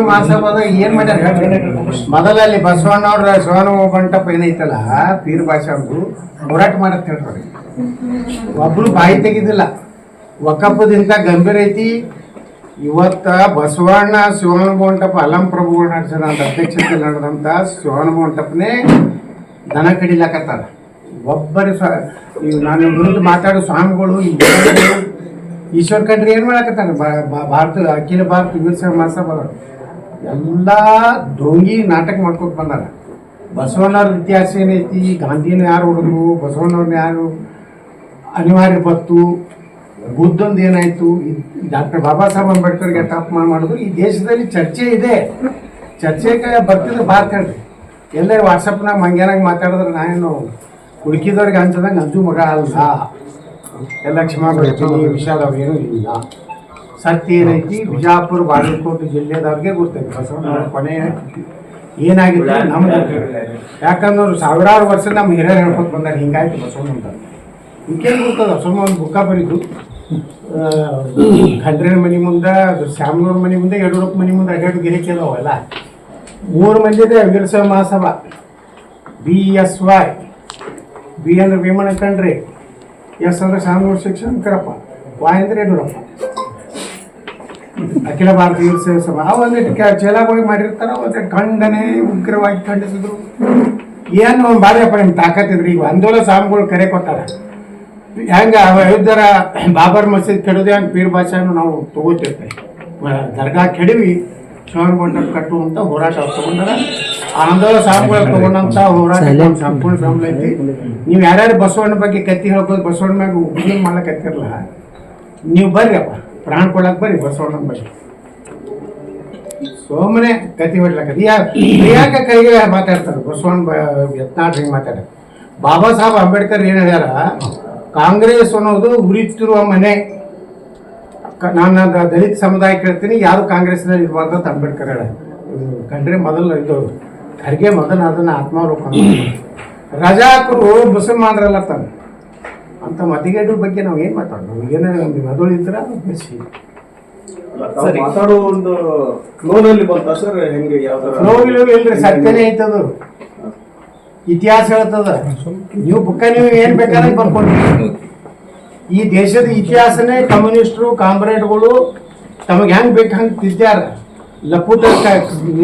ಮಹಾಸಭಾದಾಗ ಏನ್ ಮಾಡ್ಯಾರ ಮೊದಲಲ್ಲಿ ಬಸವಣ್ಣವ್ರ ಶಿವನ ಮಂಟಪ ಏನೈತಲ್ಲ ಪೀರ್ ಭಾಷೆ ಅವ್ರು ಹೋರಾಟ ಮಾಡತ್ ಹೇಳ್ತಾರೆ. ಒಬ್ರು ಬಾಯಿ ತೆಗಿದಿಲ್ಲ. ವಕಫದಿಂದ ಗಂಭೀರ ಐತಿ. ಇವತ್ತ ಬಸವಣ್ಣ ಶಿವನ ಮಂಟಪ ಅಲಂ ಪ್ರಭುಗಳು ನಡೆಸಿದ ಅಧ್ಯಕ್ಷತೆಯಲ್ಲಿ ನಡೆದಂತ ಶಿವನ ಮಂಟಪನೇ ದನ ಕಡಿಲಾಕತ್ತಾರ. ಒಬ್ಬರು ನಾನು ವಿರುದ್ಧ ಮಾತಾಡೋ ಸ್ವಾಮಿಗಳು ಈಶ್ವರ್ ಖಂಡ್ರೆ ಏನ್ ಮಾಡಕತ್ತಾರ? ಭಾರತ ಅಖಿಲ ಭಾರತ ವೀರಶೈವ ಮಹಾಸಭಾ ಎಲ್ಲ ಡೋಂಗಿ ನಾಟಕ ಮಾಡ್ಕೊಂಡು ಬಂದಾರ. ಬಸವಣ್ಣವ್ರ ಇತಿಹಾಸ ಏನೈತಿ, ಗಾಂಧಿನ ಯಾರು ಹೊಡೆದ್ರು, ಬಸವಣ್ಣವ್ರನ್ನ ಯಾರು ಅನಿವಾರ್ಯ ಬತ್ತು, ಬುದ್ಧಂದು ಏನಾಯ್ತು, ಡಾಕ್ಟರ್ ಬಾಬಾ ಸಾಹೇಬ್ ಅಂಬೇಡ್ಕರ್ಗೆ ಅಪಮಾನ ಮಾಡೋದು ಈ ದೇಶದಲ್ಲಿ ಚರ್ಚೆ ಇದೆ. ಚರ್ಚೆಗೆ ಬರ್ತಿದ್ರೆ ಬಾತ್ ಹೇಳ್ರಿ. ಎಲ್ಲರೂ ವಾಟ್ಸಪ್ನಾಗ ಮಂಗ್ಯಾನಾಗ ಮಾತಾಡಿದ್ರೆ ನಾನೇನು ಹುಡುಕಿದವ್ರಿಗೆ ಹಂಚದಂಗೆ ಅಂಜು ಮಗ ಅಲ್ಲ. ಎಲ್ಲ ಕ್ಷಮಾ ಬರ್ತೀನಿ, ವಿಷಾದ ಏನೂ ಇಲ್ಲ. ಸತ್ಯ ಏನೈತಿ, ಬಿಜಾಪುರ ಬಾಗಲಕೋಟೆ ಜಿಲ್ಲೆದವ್ರಿಗೆ ಗೊತ್ತೈತಿ ಬಸವಣ್ಣವ್ರ ಕೊನೆ ಏನಾಗಿತ್ತು ನಮ್ಗೆ. ಯಾಕಂದ್ರೆ ಅವ್ರು ಸಾವಿರಾರು ವರ್ಷ ನಮ್ಮ ಹಿರಿಯರು ಹೇಳ್ಕೊತ ಬಂದಾರೆ ಹಿಂಗಾಯ್ತು ಬಸವಣ್ಣ ಅಂತ. ಹಿಂಗೇನು ಗೊತ್ತದ? ಸುಮ್ಮ ಒಂದು ಬುಕ್ಕ ಬರೀದು ಖಂಡ್ರೇನ ಮನೆ ಮುಂದೆ, ಶ್ಯಾಮನವ್ರ ಮನೆ ಮುಂದೆ, ಯಡಿಯೂರಪ್ಪ ಮನೆ ಮುಂದೆ ಅಡ್ಡಾಡು ಗಿರಿಕೆ ಅದಾವಲ್ಲ. 3 ಮಂದಿದೆ ವೀರಶೈವ ಮಹಾಸಭಾ. BSY, ಬಿ ಅಂದ್ರೆ ಭೀಮಣ್ಣ ಖಂಡ್ರೆ, ಎಸ್ ಅಂದ್ರೆ ಶ್ಯಾಮನೂರ ಶಿಕ್ಷಕರಪ್ಪ, ವಾಯ್ ಅಂದ್ರೆ ಯಡಿಯೂರಪ್ಪ. ಅಖಿಲ ಭಾರತ ವೀರಶೈವ ಸಭಾ ಒಂದಿಟ್ಟು ಚೇಲಾಗೋಗಿ ಮಾಡಿರ್ತಾರ. ಒಂದಿಟ್ಟು ಖಂಡನೆ ಉಗ್ರವಾಗಿ ಖಂಡಿಸಿದ್ರು. ಏನು ಬಾರಿಯಪ್ಪ ನಿಮ್ಗೆ ತಾಕತ್ತಿದ್ರಿ. ಈಗ ಆಂದೋಲನ ಸ್ವಾಮಿಗಳು ಕರೆ ಕೊಟ್ಟಾರ. ಹೆಂಗ ಅಯೋಧ್ಯರ ಬಾಬರ್ ಮಸೀದ್ ಕೆಡೋದು ಹೆಂಗೆ ಪೀರ್ ಭಾಷೆಯನ್ನು ನಾವು ತಗೋತಿರ್ತೇವೆ. ದರ್ಗಾ ಕೆಡವಿ ಶಿವನ ಮಂಟಪ ಕಟ್ಟುವಂತ ಹೋರಾಟ ತಗೊಂಡಾರ. ಆಂದೋಲನ ಸ್ವಾಮಿಗಳು ತಗೊಂಡಂತ ಹೋರಾಟ ಸಂಪೂರ್ಣ ಬೆಂಬಲ ಐತಿ. ನೀವು ಯಾರ್ಯಾರು ಬಸವಣ್ಣ ಬಗ್ಗೆ ಕತ್ತಿ ಹೇಳ್ಬೋದು, ಬಸವಣ್ಣ ಮ್ಯಾಗ ಉಪಯೋಗ ಮಾಡ್ಲಕತ್ತಿರಲ್ಲ, ನೀವು ಬರ್ರಿ ಅಪ್ಪ, ಪ್ರಾಣ ಕೊಡಕ್ ಬರ್ರಿ ಬಸವಣ್ಣ ಬಗ್ಗೆ. ಸೋಮನೆ ಕತ್ತಿ ಹೊಡ್ಲಕ್ಕ ಯಾಕೆ ಕೈಗೆ ಮಾತಾಡ್ತಾರೆ ಬಸವಣ್ಣ ಯತ್ನಾಳ್ ಹಿಂಗೆ ಮಾತಾಡ. ಬಾಬಾ ಸಾಹೇಬ್ ಅಂಬೇಡ್ಕರ್ ಏನು ಹೇಳ್ಯಾರ, ಕಾಂಗ್ರೆಸ್ ಅನ್ನೋದು ಉರಿತಿರುವ ಮನೆ. ನಾನು ದಲಿತ ಸಮುದಾಯ ಕೇಳ್ತೀನಿ, ಯಾರು ಕಾಂಗ್ರೆಸ್ನಲ್ಲಿ ಇರಬಾರ್ದು ಅಂತ ಅಂಬೇಡ್ಕರ್ ಹೇಳ. ಕಂಡ್ರೆ ಮೊದಲು ಇದು ಖರ್ಗೆ ಮೊದಲು ಅದನ್ನ ಆತ್ಮಾವಲೋಕ ರಜಾಕರು ಮುಸಲ್ಮಾನರಲ್ಲ ತಾನೆ ಅಂತ ಮತಿಗೇಡ್ರ ಬಗ್ಗೆ ನಾವು ಏನು ಮಾತಾಡೋದು? ಏನೇ ಒಂದು ಮದುವೆ ಇದ್ರ ಬೆಸಿ ಮಾತಾಡೋ ಒಂದು ಫ್ಲೋನಲ್ಲಿ ಬಂತ ಸರ್. ಹೆಂಗೆ ಯಾವ ಇಲ್ರಿ, ಸತ್ಯನೇ ಐತದು, ಇತಿಹಾಸ ಹೇಳ್ತದ. ನೀವು ಬುಕ್ಕ ನೀವು ಏನ್ ಬೇಕಾದ್ರೆ ಬರ್ಕೊಂಡ್ರಿ. ಈ ದೇಶದ ಇತಿಹಾಸನೇ ಕಮ್ಯುನಿಸ್ಟರು ಕಾಮ್ರೇಡ್ಗಳು ತಮಗೆ ಹೆಂಗ್ ಬೇಕು ಹಂಗೆ ತಿದ್ದಾರ. ಲಪುಟ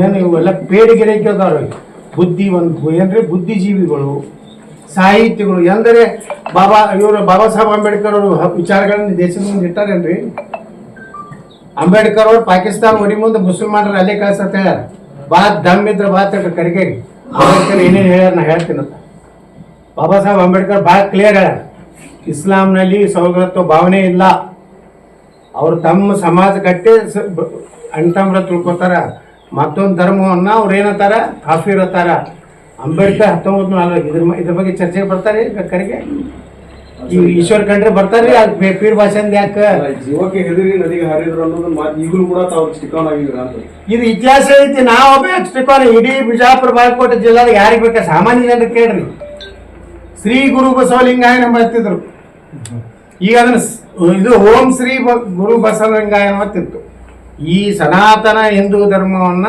ಏನು ಇವೆಲ್ಲ ಪೇಡಿಗೆರೆದವ್ರು ಬುದ್ಧಿ ಒಂದು ಏನ್ರಿ ಬುದ್ಧಿಜೀವಿಗಳು, ಸಾಹಿತ್ಯಗಳು ಎಂದರೆ ಇವರು ಬಾಬಾ ಸಾಹೇಬ್ ಅಂಬೇಡ್ಕರ್ ಅವರು ವಿಚಾರಗಳನ್ನ ದೇಶದ ಮುಂದೆ ಇಟ್ಟಾರೇನ್ರಿ? ಅಂಬೇಡ್ಕರ್ ಅವ್ರು ಪಾಕಿಸ್ತಾನ ಹೊಡಿ ಮುಂದೆ ಮುಸಲ್ಮಾನರು ಅಲ್ಲೇ ಕಳ್ಸತ್ತ ಹೇಳ್ಯಾರ. ದಮ್ ಇದ್ರೆ ಕರಿಗೇರಿ ಅಂಬೇಡ್ಕರ್ ಏನೇನು ಹೇಳ್ಯಾರ ನಾ ಹೇಳ್ತೀನಂತ. ಬಾಬಾ ಸಾಹೇಬ್ ಅಂಬೇಡ್ಕರ್ ಭಾಳ ಕ್ಲಿಯರ್ ಹೇಳ್ಯಾರ, ಇಸ್ಲಾಂನಲ್ಲಿ ಸೌಹಾರ್ದತ್ವ ಭಾವನೆ ಇಲ್ಲ. ಅವರು ತಮ್ಮ ಸಮಾಜ ಕಟ್ಟಿ ಅಣ್ತಂಬ್ರ ತಿಳ್ಕೊತಾರ. ಮತ್ತೊಂದು ಧರ್ಮವನ್ನ ಅವ್ರು ಏನತ್ತಾರ ಕಾಫೀರ್ ಅತ್ತಾರ. ಅಂಬೇಡ್ಕರ್ 1940 ಇದ್ರ ಬಗ್ಗೆ ಚರ್ಚೆಗೆ ಬರ್ತಾರೆ ಕರಿಗೆ. ಈಶ್ವರ್ ಖಂಡ್ರೆ ಬರ್ತಾರ್ರಿ. ಪೀರ್ ಭಾಷೆಂದ ಯಾಕೆ ಜೀವಕ್ಕೆ ಹೆದರಿ ನದಿಗೆ ಹರಿದ್ರು ಅನ್ನೋದು ಈಗಲೂ ಕೂಡ ತಾವು ಸ್ಟಿಕಾನ್ ಆಗಿದ್ರ ಅಂತ ಇದು ಇತಿಹಾಸ ಐತಿ. ನಾವೊಬ್ಬ ಸ್ಟಿಕಾನ್ ಇಡೀ ಬಿಜಾಪುರ ಬಾಗಲಕೋಟೆ ಜಿಲ್ಲಾದ ಯಾರಿಗೆ ಬೇಕಾ ಸಾಮಾನ್ಯ ಜನರು ಕೇಳ್ರಿ. ಶ್ರೀ ಗುರು ಬಸವಲಿಂಗಾಯ ನಂಬತ್ತಿದ್ರು. ಈಗ ಅದನ್ನ ಇದು ಓಂ ಶ್ರೀ ಗುರು ಬಸವಲಿಂಗಾಯ ಅಂತಿತ್ತು. ಈ ಸನಾತನ ಹಿಂದೂ ಧರ್ಮವನ್ನ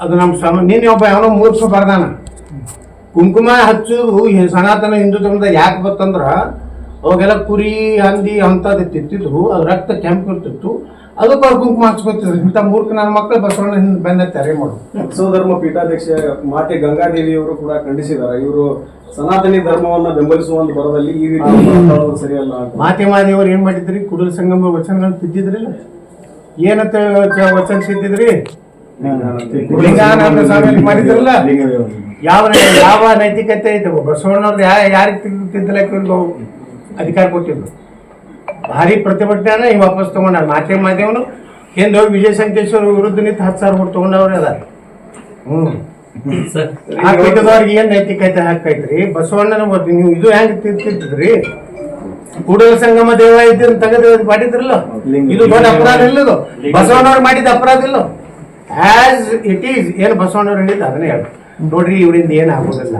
ಅದು ನಮ್ಮ ನಿನ್ನೆ ಒಬ್ಬ ಯಾವನೋ ಮೂರ್ಖ ಬರ್ದಾನ, ಕುಂಕುಮ ಹಚ್ಚುದು ಸನಾತನ ಹಿಂದೂ ಧರ್ಮದ ಯಾಕೆ ಬತ್ತಂದ್ರ ಅವಾಗೆಲ್ಲ ಕುರಿ ಹಂದಿ ಅಂತದ್ದು ತಿತ್ತಿದ್ರು, ಅದು ರಕ್ತ ಕೆಂಪು ಇರ್ತಿತ್ತು, ಅದಕ್ಕೆ ಅವ್ರು ಕುಂಕುಮ ಹಚ್ಕೊತಿದ್ರು. ಇಂಥ ಮೂರ್ಖ ನನ್ನ ಮಕ್ಕಳು ಬಸವಣ್ಣ ಬೆನ್ನ ತೆರೆ ಮಾಡು. ವಿಶ್ವಧರ್ಮ ಪೀಠಾಧ್ಯಕ್ಷ ಮಾತೆ ಗಂಗಾದೇವಿಯವರು ಕೂಡ ಖಂಡಿಸಿದ್ದಾರೆ. ಇವರು ಸನಾತನಿ ಧರ್ಮವನ್ನ ಬೆಂಬಲಿಸುವ ಒಂದು ಬರದಲ್ಲಿ ಈ ರೀತಿ ಸರಿಯಲ್ಲ. ಮಾತೆ ಮಾದೇವರು ಏನ್ ಮಾಡಿದ್ರಿ? ಕುಡಲ ಸಂಗಮ ವಚನಗಳನ್ನ ತಿದ್ದಿದ್ರಿಲ್ಲ? ಏನಂತ ವಚನ ಸಿದ್ದಿದ್ರಿ? ಲಿಂಗಾನಂದ ಸ್ವಾಮಿ ಮಾಡಿದ್ರಲ್ಲ. ಯಾವ ನೈತಿಕತೆ ಐತೆ? ಬಸವಣ್ಣವ್ರು ಯಾರಿಗೆ ತಿದ್ದಲಕ್ಕೆ ಅಧಿಕಾರ ಕೊಟ್ಟಿದ್ರು? ಭಾರಿ ಪ್ರತಿಭಟನೆ ಈಗ ವಾಪಸ್ ತಗೊಂಡಾರ. ಮಾದೇವನು ಹಿಂದೆ ಹೋಗಿ ವಿಜಯ ಸಂಕೇಶ್ವರ ವಿರುದ್ಧ ನಿಂತು 10,000 ಕೋಟಿ ತಗೊಂಡವ್ರೆ ಅದಾರ. ಆ ಪೀಠದವ್ರಿಗೆ ಏನ್ ನೈತಿಕತೆ ಹಾಕೈತ್ರಿ? ಬಸವಣ್ಣನ ನೀವು ಇದು ಹೆಂಗ್ ತಿದ್ದಿದ್ರಿ? ಕೂಡಲ ಸಂಗಮ ದೇವ ಇದ್ದನ್ನು ತೆಗೆದು ಮಾಡಿದ್ರಲ್ಲ, ಇದು ದೊಡ್ಡ ಅಪರಾಧ ಇಲ್ಲದು. ಬಸವಣ್ಣವ್ರು ಮಾಡಿದ ಅಪರಾಧ ಇಲ್ಲ. ಆಸ್ ಇಟ್ ಈಸ್ ಏನು ಬಸವಣ್ಣವ್ರು ಹೇಳಿದ್ದು ಅದನ್ನೇ ಹೇಳ ನೋಡ್ರಿ. ಇವರಿಂದ ಏನಾಗೋದಿಲ್ಲ.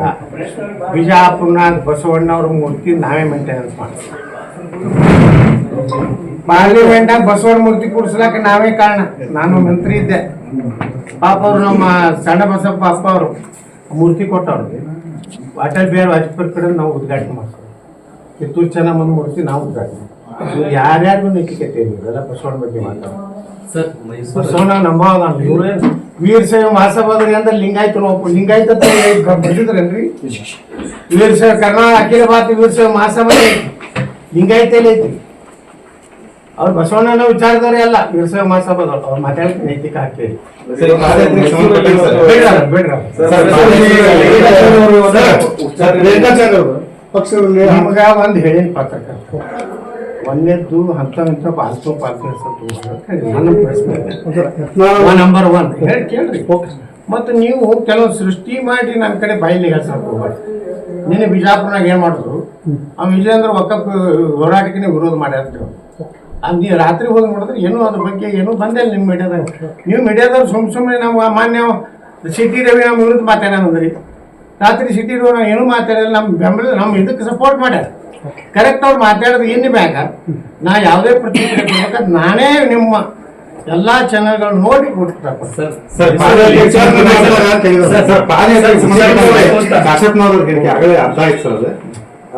ಬಿಜಾಪುರ್ನಾಗ ಬಸವಣ್ಣವ್ರ ಮೂರ್ತಿ ನಾವೇ ಮೇಂಟೆನೆನ್ಸ್ ಮಾಡ್ತೀವಿ. ಪಾರ್ಲಿಮೆಂಟ್ನಾಗ ಬಸವಣ್ಣ ಮೂರ್ತಿ ಕೂಡಿಸ್ಲಾಕ ನಾವೇ ಕಾರಣ. ನಾನು ಮಂತ್ರಿ ಇದ್ದೆ, ಪಾಪ ಅವರು ನಮ್ಮ ಸಣ್ಣ ಬಸಪ್ಪ ಅಪ್ಪ ಅವರು ಮೂರ್ತಿ ಕೊಟ್ಟವ್ರಿಗೆ ಅಟಲ್ ಬಿಹಾರಿ ವಾಜಪೇಯಿ ಕಡೆ ನಾವು ಉದ್ಘಾಟನೆ ಮಾಡ್ತೀವಿ. ಕಿತ್ತೂರು ಚೆನ್ನಮ್ಮನ ಮೂರ್ತಿ ನಾವು ಉದ್ಘಾಟನೆ ಮಾಡ್ತೀವಿ. ಯಾರ್ಯಾರಿಗೂ ನೈತಿಕತೆ ಇಲ್ಲ ಬಸವಣ್ಣ ಬಗ್ಗೆ ಮಾತಾಡೋದು. ಬಸವಣ್ಣ ನಂಬಾಗ ಇವ್ರೆ ವೀರಶೈವ ಮಹಾಸಭಾದ್ರಿ ಅಂದ್ರೆ ಲಿಂಗಾಯತ ಬಂದಿದ್ರೇನ್ರಿ? ವೀರಶೈವ ಕರ್ನಾಟಕ ಅಖಿಲ ಭಾರತ ವೀರಶೈವ ಮಹಾಸಭಾ ಲಿಂಗಾಯತಲ್ಲಿ ಐತಿ. ಅವ್ರು ಬಸವಣ್ಣನ ವಿಚಾರದವ್ರೆ ಅಲ್ಲ, ವೀರಶೈವ ಮಹಾಸಭಾದವ್ರು. ಅವ್ರು ಮಾತಾಡಕ್ಕೆ ನೈತಿಕ ಹಾಕಿ ನಮಗ ಒಂದ್ ಹೇಳಿನ ಪತ್ರಕರ್ತ ಒಂದೇದ್ದು ಹಂತ ಪಾಲ್ತು ನನ್ನ ಪ್ರಶ್ನೆ ನಂಬರ್ 1 ಹೇಳಿ ಕೇಳ್ರಿ. ಮತ್ತು ನೀವು ಕೆಲವು ಸೃಷ್ಟಿ ಮಾಡಿ ನನ್ನ ಕಡೆ ಬಾಯಿಲಿ ಹೇಳ್ಸಕ್ ಹೋಗ್ಬಾರ್ದು. ನಿನ್ನೆ ಬಿಜಾಪುರ್ನಾಗ ಏನ್ ಮಾಡಿದ್ರು, ಆ ವಿಜಯೇಂದ್ರ ವಕಫ್ ಹೋರಾಟಕ್ಕೆ ವಿರೋಧ ಮಾಡ್ಯಾರ. ಅದು ನೀವು ರಾತ್ರಿ ಹೋಗಿ ನೋಡಿದ್ರೆ ಏನೋ ಅದ್ರ ಬಗ್ಗೆ ಏನೂ ಬಂದೇ ಇಲ್ಲ ನಿಮ್ಮ ಮೀಡಿಯಾದಾಗ. ನೀವು ಮೀಡಿಯಾದವ್ರು ಸುಮ್ಮನೆ ನಾವು ಮಾನ್ಯ ಸಿಟಿ ರವಿ ನಮ್ಮ ವಿರುದ್ಧ ಮಾತಾಡೋದ್ರಿ. ರಾತ್ರಿ ಸಿಟಿ ರವಿ ನಾವು ಏನೂ ಮಾತಾಡಿಲ್ಲ, ನಮ್ಮ ಬೆಂಬಲ ನಮ್ಮ ಇದಕ್ಕೆ ಸಪೋರ್ಟ್ ಮಾಡ್ಯಾರ. ಕರೆಕ್ಟ್ ಅವ್ರು ಮಾತಾಡೋದು ಏನು ಬ್ಯಾಗ ನಾ ಯಾವುದೇ ಪ್ರತಿಕ್ರಿಯೆ ಕೊಡ್ಬೇಕಾದ್ರೆ ನಾನೇ ನಿಮ್ಮ ಎಲ್ಲ ಚಾನಲ್ಗಳು ನೋಡಿ ಕೊಡ್ತಾರೆ. ಅರ್ಥ ಆಯ್ತು ಸರ್.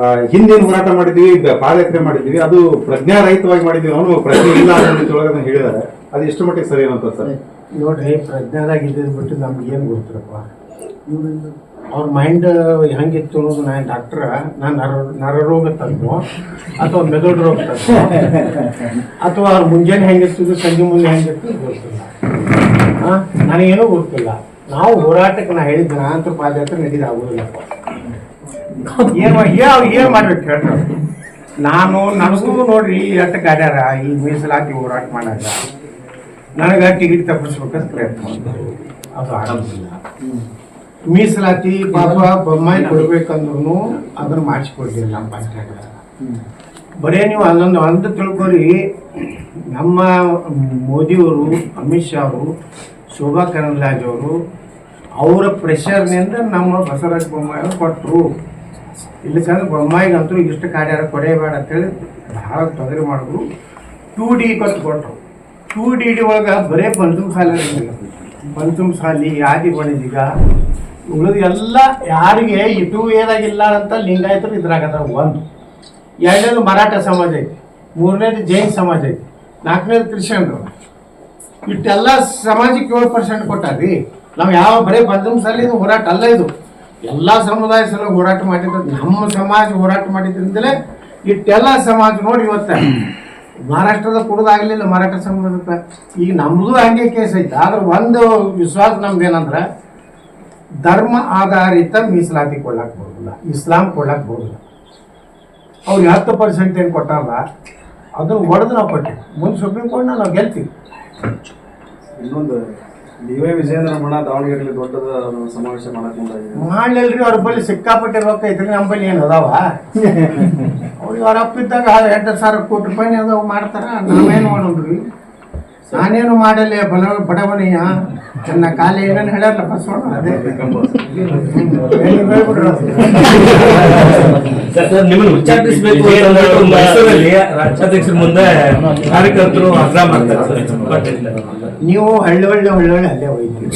ಅದು ಹಿಂದೇನು ಹೋರಾಟ ಮಾಡಿದ್ವಿ, ಪಾದಯಾತ್ರೆ ಮಾಡಿದ್ವಿ, ಅದು ಪ್ರಜ್ಞಾರಹಿತವಾಗಿ ಮಾಡಿದ್ವಿ, ಅವನು ಪ್ರಜ್ಞೆ ಇಲ್ಲ ಅನ್ನೋದ್ರೊಳಗೆ ಹೇಳಿದ್ದಾರೆ. ಅದು ಎಷ್ಟು ಮಟ್ಟಿಗೆ ಸರಿ ಏನಂತ ಸರ್? ನೋಡ್ರಿ, ಪ್ರಜ್ಞಾದಾಗ ಇದ್ದಿದ್ದು ಬಿಟ್ಟು ನಮ್ಗೆ ಏನು ಗೊತ್ತಿರಪ್ಪ. ಅವ್ರ ಮೈಂಡ್ ಹೆಂಗಿತ್ತು ಅನ್ನೋದು ನಾನು ಡಾಕ್ಟ್ರ, ನಾನು ನರರೋಗ ತಂದು ಅಥವಾ ಮೆದುಳು ರೋಗ ತಂದು ಅಥವಾ ಅವ್ರ ಮುಂಜಾನೆ ಹೆಂಗಿರ್ತಿದ್ದು ಸಂಜೆ ಮುಂದೆ ಹೆಂಗಿರ್ತಿದ್ದು ಗೊತ್ತಿಲ್ಲ. ನನಗೇನೂ ಗೊತ್ತಿಲ್ಲ. ನಾವು ಹೋರಾಟಕ್ಕೆ ನಾ ಹೇಳಿದ್ದೆ ನಾನಂತರ ಪಾದಯಾತ್ರೆ ನಡೀದು ಆಗೋದಿಲ್ಲಪ್ಪ. ಏನು ಮಾಡ್ಬೇಕು ಹೇಳ್ರಿ. ನನಗೂ ನೋಡ್ರಿ ಎಷ್ಟು ಗಾಡ್ಯಾರ ಈ ಮೀಸಲಾತಿ ಹೋರಾಟ ಮಾಡಾಗ ನನಗೆ ಟಿಕೆಟ್ ತಪ್ಪಿಸ್ಬೇಕಂತ ಪ್ರಯತ್ನ ಮಾಡ್ತಾರೆ. ಅದು ಆಗೋದಿಲ್ಲ. ಮೀಸಲಾತಿ ಪಾಪ ಬೊಮ್ಮಾಯಿ ಕೊಡ್ಬೇಕಂದ್ರೂ ಅದನ್ನ ಮಾಡಿಸ್ಕೊಡ್ಲಿಲ್ಲ ನಮ್ಮ ಪಂಚಾಯತ್. ಬರೇ ನೀವು ಅಲ್ಲೊಂದು ತಿಳ್ಕೊರಿ, ನಮ್ಮ ಮೋದಿಯವರು, ಅಮಿತ್ ಶಾ ಅವರು, ಶೋಭಾ ಕರಂದ್ಲಾಜೆ ಅವರು ಅವರ ಪ್ರೆಷರ್ನಿಂದ ನಮ್ಮ ಬಸವರಾಜ ಬೊಮ್ಮಾಯಿ ಕೊಟ್ಟರು. ಇಲ್ಲಿ ಚಂದ ಬೊಮ್ಮಾಯಿಗಂತೂ ಇಷ್ಟು ಕಾರ್ಯಾರ ಕೊಡೆಯಬೇಡ ಅಂತೇಳಿ ಭಾಳ ತೊಂದರೆ ಮಾಡಿದ್ರು. 2D ಕೊಟ್ಟರು. 2DD ಒಳಗೆ ಬರೇ ಪಂಚಮ ಸಾಲಿ ಆದಿ ಬಣಿದೀಗ ಉಳಿದು ಎಲ್ಲ ಯಾರಿಗೆ ಇಟು ಏದಾಗಿಲ್ಲ ಅಂತ ಲಿಂಗಾಯತರು ಇದ್ರಾಗದ. ಒಂದು, ಎರಡನೇದು ಮರಾಠ ಸಮಾಜ ಐತಿ, ಮೂರನೇದು ಜೈನ್ ಸಮಾಜ ಐತಿ, ನಾಲ್ಕನೇದು ಕ್ರಿಶ್ಚಿಯನ್ರು. ಇಷ್ಟೆಲ್ಲ ಸಮಾಜಕ್ಕೆ 7% ಕೊಟ್ಟಾರ್ರಿ. ನಾವು ಯಾವ ಬರೀ ಪಂಚಮ ಸಾಲಿ ಹೋರಾಟ ಅಲ್ಲ, ಇದು ಎಲ್ಲ ಸಮುದಾಯ ಸಲ ಹೋರಾಟ ಮಾಡಿದ್ರು. ನಮ್ಮ ಸಮಾಜ ಹೋರಾಟ ಮಾಡಿದ್ರಿಂದಲೇ ಇಷ್ಟೆಲ್ಲ ಸಮಾಜ ನೋಡಿ ಇವತ್ತ ಮಹಾರಾಷ್ಟ್ರದ ಕುಡ್ದಾಗಲಿಲ್ಲ ಮರಾಠ ಸಮಾಜಕ್ಕೆ. ಈಗ ನಮ್ಮದು ಹಂಗೆ ಕೇಸ್ ಐತೆ. ಆದ್ರೆ ಒಂದು ವಿಶ್ವಾಸ ನಮ್ದೇನಂದ್ರೆ ಧರ್ಮ ಆಧಾರಿತ ಮೀಸಲಾತಿ ಕೊಡ್ಲಾಕ್ ಬರೋದಿಲ್ಲ, ಇಸ್ಲಾಂ ಕೊಡ್ಲಾಕ್ ಬರೋದಿಲ್ಲ. ಅವ್ರು 10% ಏನು ಕೊಟ್ಟಾರಲ್ಲ ಅದನ್ನು ಹೊಡೆದು ನಾವು ಕೊಟ್ಟಿವಿ. ಮುಂದೆ ಸುಪ್ರೀಂ ಕೋರ್ಟ್ನ ನಾವು ಗೆಲ್ತೀವಿ. ಇನ್ನೊಂದು ಡಿ.ವೈ. ವಿಜಯೇಂದ್ರ ಮಣ ದಾವಣಗೆರೆಯಲ್ಲಿ ದೊಡ್ಡದ ಸಮಾವೇಶ ಮಾಡ್ಲಿಲ್ರಿ. ಅವ್ರ ಬಳಿ ಸಿಕ್ಕಾಪಟ್ಟೆ ರೊಕ್ಕ ಐತ್ರಿ, ನಮ್ಮ ಬಳಿ ಏನು ಅದಾವ? ಅವ್ರಿಗೆ ಅವ್ರ ಅಪ್ಪಿದ್ದಾಗ 2,000 ಕೋಟಿ ರೂಪಾಯಿ ಅದಾವ ಮಾಡ್ತಾರ. ನಾವೇನು ಮಾಡೋಣ್ರಿ? ನಾನೇನು ಮಾಡಲಿ ಬಡವನೆಯ ನನ್ನ ಕಾಲ ಏನೇನು ಹೇಳ್ಯಾರಲ್ಲ ಬಸವಣ್ಣ, ಅದೇ ನಿಮ್ಮನ್ನು ಉಚ್ಚಾಟಿಸಬೇಕು ರಾಜ್ಯಾಧ್ಯಕ್ಷರ ಮುಂದೆ ಕಾರ್ಯಕರ್ತರು ಆಗ್ರಹ ಮಾಡ್ತಾರೆ. ನೀವು ಹಳ್ಳಿ ಅಲ್ಲೇ ಹೋಯ್ತೀವಿ.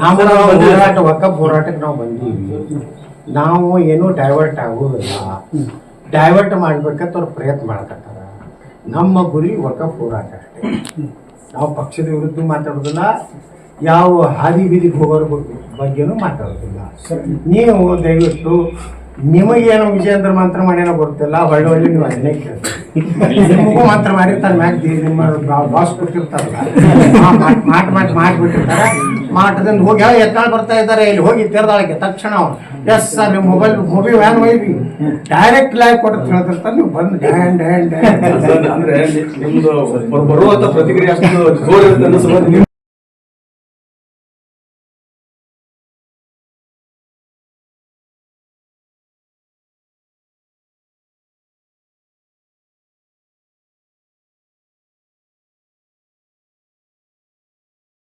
ನಾವು ಹೋರಾಟ ವಕಫ್ ಹೋರಾಟಕ್ಕೆ ನಾವು ಬಂದೀವಿ. ನಾವು ಏನೂ ಡೈವರ್ಟ್ ಆಗೋದಿಲ್ಲ. ಡೈವರ್ಟ್ ಮಾಡ್ಬೇಕಂತ ಅವ್ರು ಪ್ರಯತ್ನ ಮಾಡಕತ್ತಾರ. ನಮ್ಮ ಗುರಿ ವಕಫ್ ಹೋರಾಟ ಅಷ್ಟೇ. ನಾವು ಪಕ್ಷದ ವಿರುದ್ಧ ಮಾತಾಡೋದಿಲ್ಲ, ಯಾವ ಹಾದಿ ಬೀದಿಗೆ ಹೋಗೋರ ಬಗ್ಗೆನೂ ಮಾತಾಡೋದಿಲ್ಲ. ನೀವು ದಯವಿಟ್ಟು ನಿಮಗೇನೋ ವಿಜಯೇಂದ್ರ ಮಂತ್ರ ಮಾಡ್ಯಾನೋ ಗೊತ್ತಿಲ್ಲ, ಒಳ್ಳೆ ನೀವು ಅದನ್ನೇ ಕೇಳ್ತೀವಿ. ನಿಮಗೂ ಮಂತ್ರ ಮಾಡಿರ್ತಾರೆ, ಮ್ಯಾಕ್ ನಿಮ್ಮ ಬಾಸ್ ಕೊಟ್ಟಿರ್ತಾರಲ್ಲ, ಮಾಡಿಬಿಟ್ಟಿರ್ತಾರೆ. ಮಾಟದಿಂದ ಹೋಗಿ ಎತ್ತಾಳ ಬರ್ತಾ ಇದ್ದಾರೆ, ಇಲ್ಲಿ ಹೋಗಿ ತೆರೆದಾಳಕ್ಕೆ ತಕ್ಷಣ ಎಸ್ ಸರ್ ನಿಮ್ಮ ಮೊಬೈಲ್ ವ್ಯಾನ್ ಒಯ್ರಿ ಡೈರೆಕ್ಟ್ ಲೈವ್ ಕೊಟ್ಟು ಹೇಳ್ತಿರ್ತಾರೆ. ನೀವು ಬಂದು ಡ್ಯಾಂಡ್ ಅಂದ್ರೆ ನಿಮ್ದು ಬರುವಂತ ಪ್ರತಿಕ್ರಿಯೆ ಅಷ್ಟು ಜೋರ್ ಇರುತ್ತೆ ಅನ್ನಿಸ್ಬೋದು.